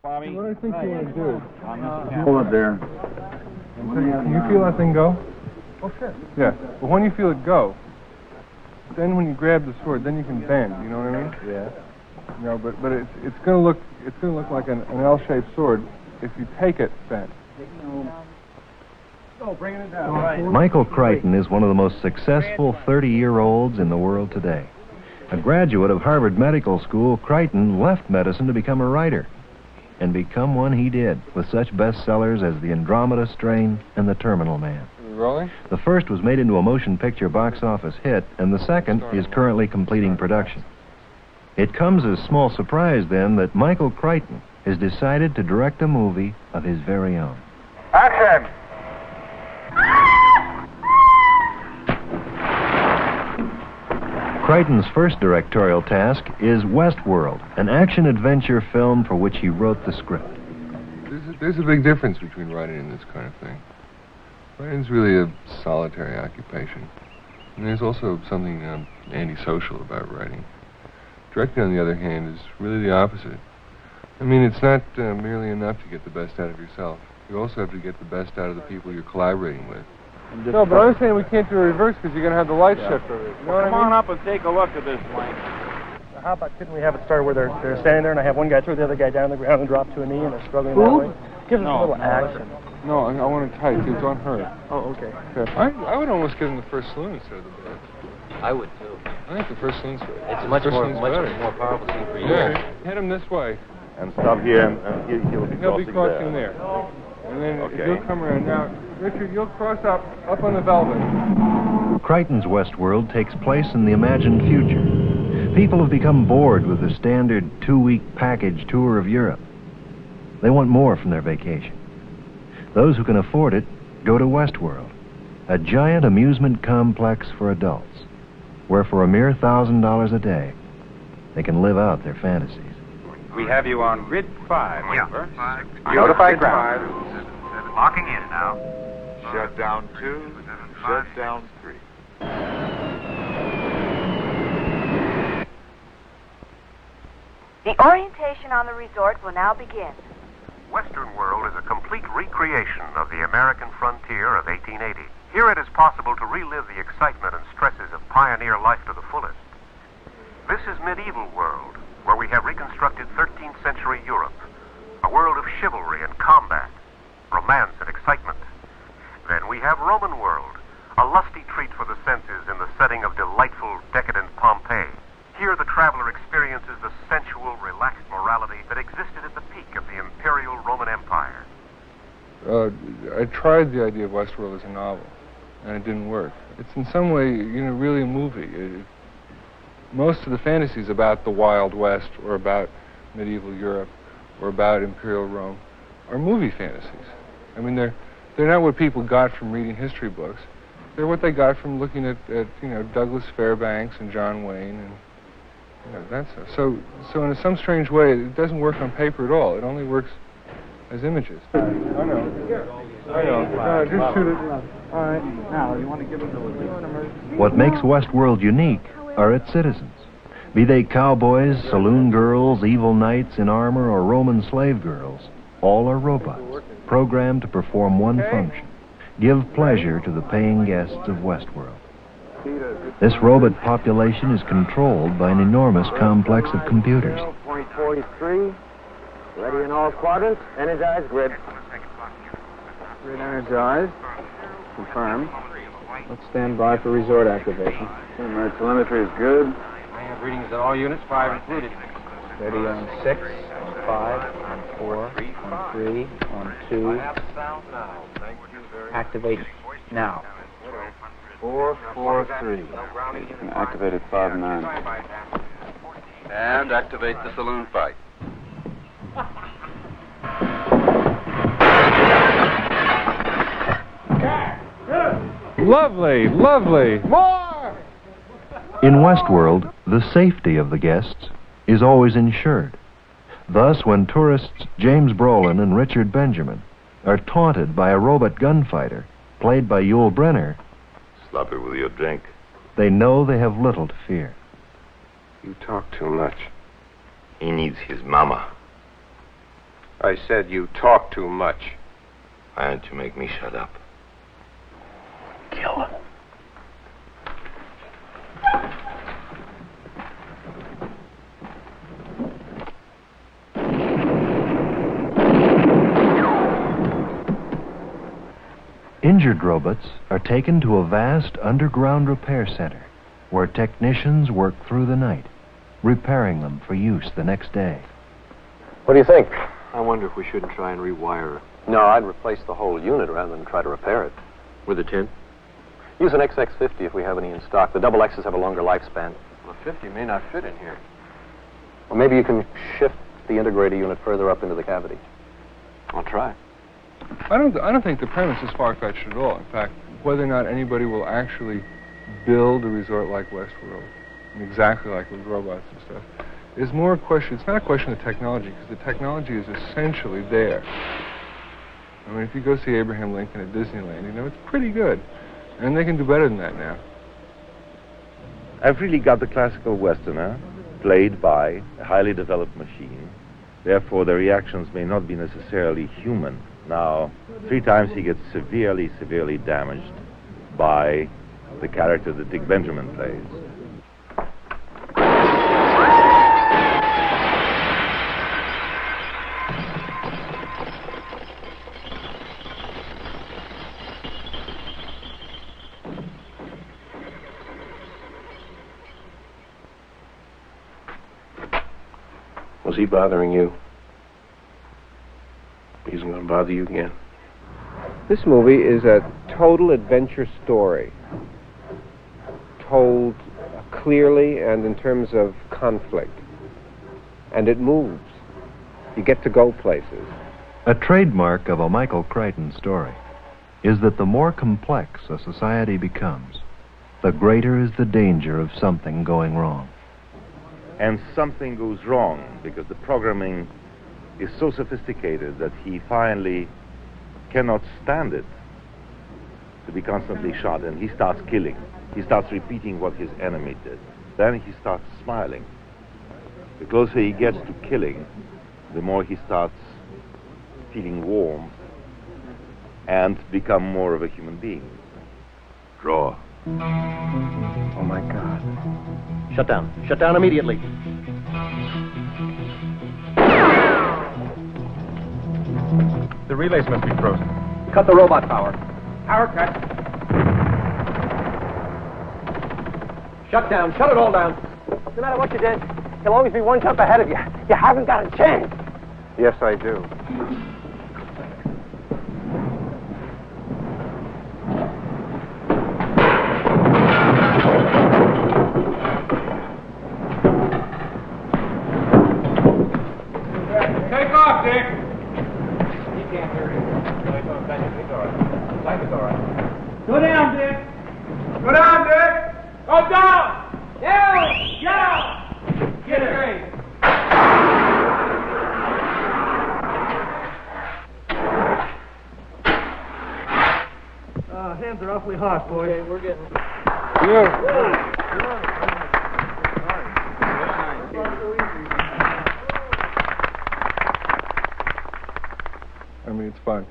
Bobby. What I think you want to do. Hold it there. Can you feel that thing go? Oh, sure. Yeah. But when you feel it go, then when you grab the sword, then you can bend. You know what I mean? Yeah. You know, but it's gonna look like an L-shaped sword if you take it bent. Oh, bringing it down. Right. Michael Critchon is one of the most successful 30-year-olds in the world today. A graduate of Harvard Medical School, Critchon left medicine to become a writer. And become one he did, with such bestsellers as The Andromeda Strain and The Terminal Man. Rolling? The first was made into a motion picture box office hit, and the second is currently completing production. It comes as small surprise, then, that Michael Critchon has decided to direct a movie of his very own. Action! Critchon's first directorial task is Westworld, an action-adventure film for which he wrote the script. There's a big difference between writing and this kind of thing. Writing's really a solitary occupation. And there's also something antisocial about writing. Directing, on the other hand, is really the opposite. I mean, it's not merely enough to get the best out of yourself. You also have to get the best out of the people you're collaborating with. No, but I was saying we can't do a reverse because you're going to have the light shift over it. You know what I mean? Come on up and take a look at this blank. How about couldn't we have it start where they're standing there and I have one guy throw the other guy down on the ground and drop to a knee and they're struggling that way? Give us a little action. No, I want it tight. It's on her. Oh, okay. I would almost give him the first saloon instead of the bed. I would too. I think the first saloon's good. It's a much more powerful scene for you. Yeah, hit him this way. And stop here, and he'll be crossing there. And then he'll come around. Now, Richard, you'll cross up on the velvet. Critchon's Westworld takes place in the imagined future. People have become bored with the standard 2-week package tour of Europe. They want more from their vacation. Those who can afford it go to Westworld, a giant amusement complex for adults, where for a mere $1,000 a day, they can live out their fantasies. We have you on grid 5, over. Notify ground. Locking in now. Shut down 2, shut down 3. The orientation on the resort will now begin. Western World is a complete recreation of the American frontier of 1880. Here it is possible to relive the excitement and stresses of pioneer life to the fullest. This is medieval world, where we have reconstructed 13th century Europe, a world of chivalry and combat, romance and excitement. Then we have Roman world, a lusty treat for the senses in the setting of delightful, decadent Pompeii. Here the traveler experiences the sensual, relaxed morality that existed at the peak of the imperial Roman Empire. I tried the idea of Westworld as a novel, and it didn't work. It's in some way, really a movie. Most of the fantasies about the Wild West or about medieval Europe or about Imperial Rome are movie fantasies. I mean, they're not what people got from reading history books. They're what they got from looking at Douglas Fairbanks and John Wayne and that stuff. So in some strange way, it doesn't work on paper at all. It only works as images. I know. Just shoot it. All right. Now, you want to give it a What makes Westworld unique are its citizens. Be they cowboys, saloon girls, evil knights in armor, or Roman slave girls, all are robots, programmed to perform one function: give pleasure to the paying guests of Westworld. This robot population is controlled by an enormous complex of computers. Point 43, ready in all quadrants, energized grid. Grid energized. Confirmed. Let's stand by for resort activation. My telemetry is good. I have readings at all units, 5 included. Ready on 6, on 5, on 4, on 3, on 2. Activate now. 443. Activated 5-9. And activate the saloon fight. Lovely, lovely. More! In Westworld, the safety of the guests is always ensured. Thus, when tourists James Brolin and Richard Benjamin are taunted by a robot gunfighter, played by Yule Brynner, Slap it with your drink. they know they have little to fear. You talk too much. He needs his mama. I said you talk too much. Why don't you make me shut up? Kill him. Injured robots are taken to a vast underground repair center where technicians work through the night, repairing them for use the next day. What do you think? I wonder if we shouldn't try and rewire it. No, I'd replace the whole unit rather than try to repair it. With a tin? Use an XX50 if we have any in stock. The double X's have a longer lifespan. Well, a 50 may not fit in here. Well, maybe you can shift the integrator unit further up into the cavity. I'll try. I don't think the premise is far-fetched at all. In fact, whether or not anybody will actually build a resort like Westworld, and exactly like with robots and stuff, is more a question. It's not a question of technology, because the technology is essentially there. I mean, if you go see Abraham Lincoln at Disneyland, you know, it's pretty good. And they can do better than that now. I've really got the classical Westerner played by a highly developed machine. Therefore, the reactions may not be necessarily human. Now, 3 times he gets severely, severely damaged by the character that Dick Benjamin plays. Was he bothering you? He isn't going to bother you again. This movie is a total adventure story, told clearly and in terms of conflict. And it moves. You get to go places. A trademark of a Michael Crichton story is that the more complex a society becomes, the greater is the danger of something going wrong. And something goes wrong because the programming is so sophisticated that he finally cannot stand it to be constantly shot, and he starts killing. He starts repeating what his enemy did. Then he starts smiling. The closer he gets to killing, the more he starts feeling warm and become more of a human being. Draw. Oh, my God. Shut down. Shut down immediately. The relays must be frozen. Cut the robot power. Power cut. Shut down. Shut it all down. No matter what you did, he'll always be one jump ahead of you. You haven't got a chance. Yes, I do. Take off, Dick. He can't hear you. No, he's on back. It's all right. Inside is all right. Go down, Dick. Go down, Dick. Go down. Down. Down. Get it. Hands are awfully hot, boys. Okay, we're getting... I mean, it's fun.